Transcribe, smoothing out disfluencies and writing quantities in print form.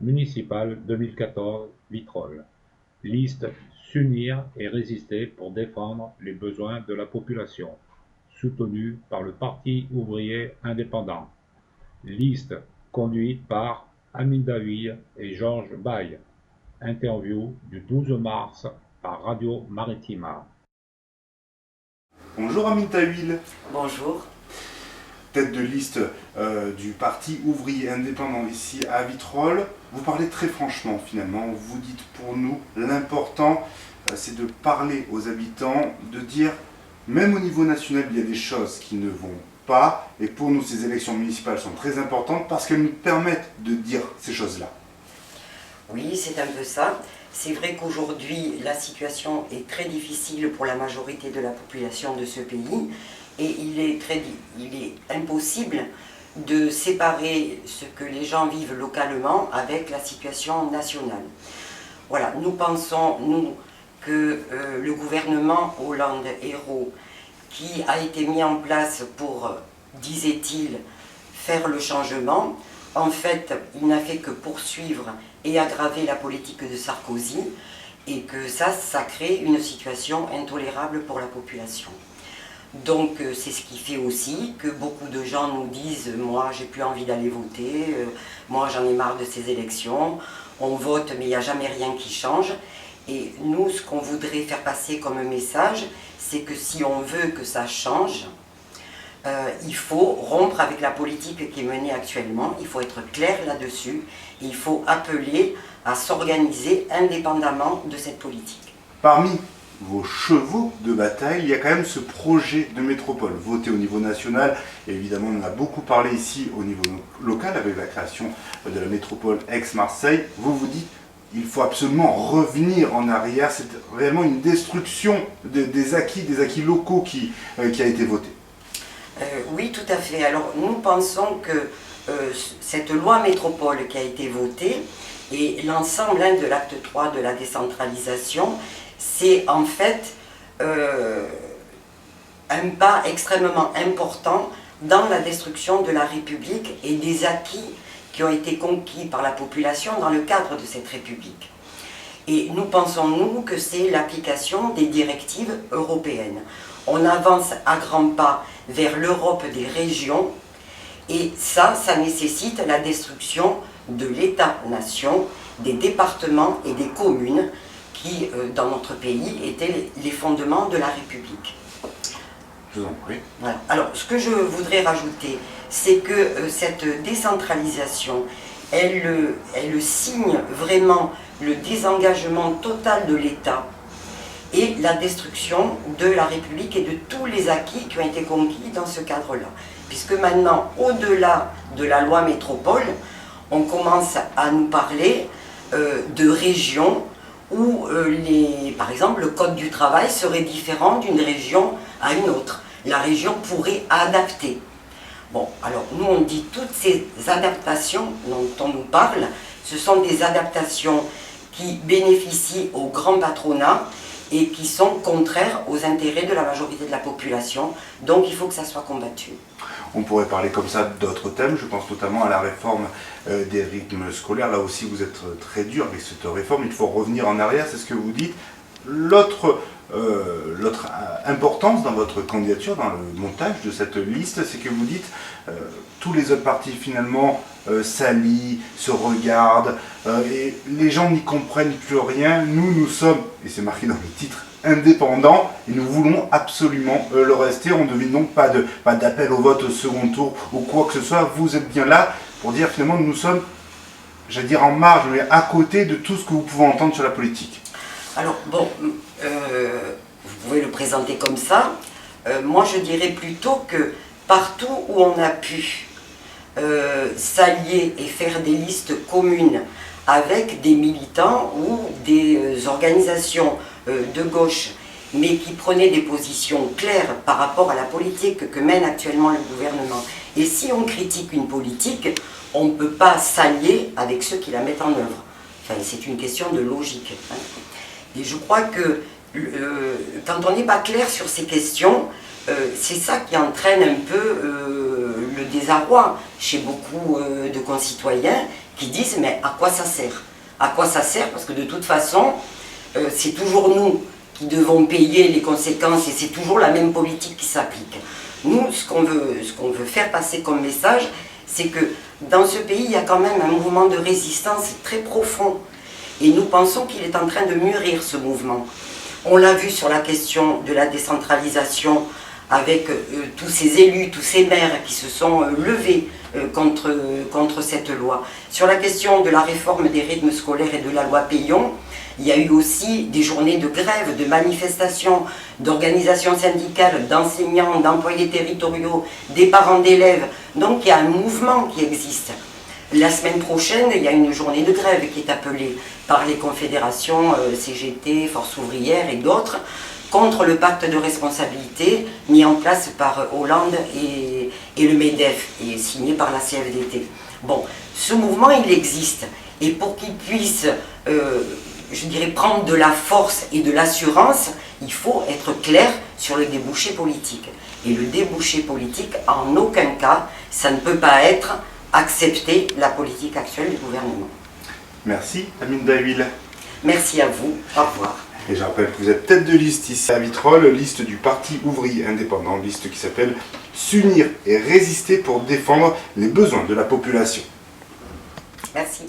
Municipal 2014 Vitrolles. Liste S'unir et résister pour défendre les besoins de la population. Soutenu par le Parti ouvrier indépendant. Liste conduite par Amine David et Georges Baye. Interview du 12 mars par Radio Maritima. Bonjour Amin Tawil, Bonjour. tête de liste du Parti ouvrier indépendant ici à Vitrolles. Vous parlez très franchement finalement, vous dites pour nous l'important c'est de parler aux habitants, de dire même au niveau national il y a des choses qui ne vont pas et pour nous ces élections municipales sont très importantes parce qu'elles nous permettent de dire ces choses-là. Oui, c'est un peu ça. C'est vrai qu'aujourd'hui, la situation est très difficile pour la majorité de la population de ce pays et il est impossible de séparer ce que les gens vivent localement avec la situation nationale. Voilà, nous pensons, nous, que le gouvernement Hollande-Hérault, qui a été mis en place pour, disait-il, faire le changement, en fait, il n'a fait que poursuivre et aggraver la politique de Sarkozy, et que ça crée une situation intolérable pour la population. Donc c'est ce qui fait aussi que beaucoup de gens nous disent « moi j'ai plus envie d'aller voter, moi j'en ai marre de ces élections, on vote mais il n'y a jamais rien qui change ». Et nous, ce qu'on voudrait faire passer comme message, c'est que si on veut que ça change, il faut rompre avec la politique qui est menée actuellement, il faut être clair là-dessus, et il faut appeler à s'organiser indépendamment de cette politique. Parmi vos chevaux de bataille, il y a quand même ce projet de métropole voté au niveau national. Et évidemment, on en a beaucoup parlé ici au niveau local avec la création de la métropole Aix-Marseille. Vous vous dites il faut absolument revenir en arrière. C'est réellement une destruction des acquis locaux qui a été votée. Oui, tout à fait. Alors, nous pensons que cette loi métropole qui a été votée et l'ensemble de l'acte 3 de la décentralisation, c'est en fait un pas extrêmement important dans la destruction de la République et des acquis qui ont été conquis par la population dans le cadre de cette République. Et nous pensons, nous, que c'est l'application des directives européennes. On avance à grands pas vers l'Europe des régions, et ça nécessite la destruction de l'État-nation, des départements et des communes qui, dans notre pays, étaient les fondements de la République. Je vous en prie. Voilà. Alors, ce que je voudrais rajouter, c'est que cette décentralisation, elle signe vraiment le désengagement total de l'État et la destruction de la République et de tous les acquis qui ont été conquis dans ce cadre-là. Puisque maintenant, au-delà de la loi métropole, on commence à nous parler de régions où, par exemple, le code du travail serait différent d'une région à une autre. La région pourrait adapter. Bon, alors nous on dit toutes ces adaptations dont on nous parle, ce sont des adaptations qui bénéficient au grand patronat et qui sont contraires aux intérêts de la majorité de la population, donc il faut que ça soit combattu. On pourrait parler comme ça d'autres thèmes, je pense notamment à la réforme des rythmes scolaires. Là aussi vous êtes très dur avec cette réforme, il faut revenir en arrière, c'est ce que vous dites. L'autre importance dans votre candidature, dans le montage de cette liste, c'est que vous dites tous les autres partis finalement s'allient, se regardent, et les gens n'y comprennent plus rien. Nous sommes, et c'est marqué dans le titre, indépendants, et nous voulons absolument le rester. On ne devine donc pas d'appel au vote au second tour ou quoi que ce soit. Vous êtes bien là pour dire finalement nous sommes, j'allais dire en marge, mais à côté de tout ce que vous pouvez entendre sur la politique. Alors bon, vous pouvez le présenter comme ça. Moi je dirais plutôt que partout où on a pu s'allier et faire des listes communes avec des militants ou des organisations de gauche, mais qui prenaient des positions claires par rapport à la politique que mène actuellement le gouvernement. Et si on critique une politique, on ne peut pas s'allier avec ceux qui la mettent en œuvre. Enfin, c'est une question de logique. Et je crois que quand on n'est pas clair sur ces questions, c'est ça qui entraîne un peu le désarroi chez beaucoup de concitoyens qui disent mais à quoi ça sert? À quoi ça sert? Parce que de toute façon, c'est toujours nous qui devons payer les conséquences et c'est toujours la même politique qui s'applique. Nous, ce qu'on veut faire passer comme message, c'est que dans ce pays, il y a quand même un mouvement de résistance très profond. Et nous pensons qu'il est en train de mûrir ce mouvement. On l'a vu sur la question de la décentralisation, avec tous ces élus, tous ces maires qui se sont levés contre cette loi. Sur la question de la réforme des rythmes scolaires et de la loi Peillon, il y a eu aussi des journées de grève, de manifestations, d'organisations syndicales, d'enseignants, d'employés territoriaux, des parents d'élèves. Donc il y a un mouvement qui existe. La semaine prochaine, il y a une journée de grève qui est appelée par les confédérations CGT, Force ouvrière et d'autres, contre le pacte de responsabilité mis en place par Hollande et le MEDEF et signé par la CFDT. Bon, ce mouvement, il existe. Et pour qu'il puisse, je dirais, prendre de la force et de l'assurance, il faut être clair sur le débouché politique. Et le débouché politique, en aucun cas, ça ne peut pas être accepter la politique actuelle du gouvernement. Merci, Amine Daouil. Merci à vous. Au revoir. Et je rappelle que vous êtes tête de liste ici à Vitrolles, liste du Parti ouvrier indépendant, liste qui s'appelle « S'unir et résister pour défendre les besoins de la population ». Merci.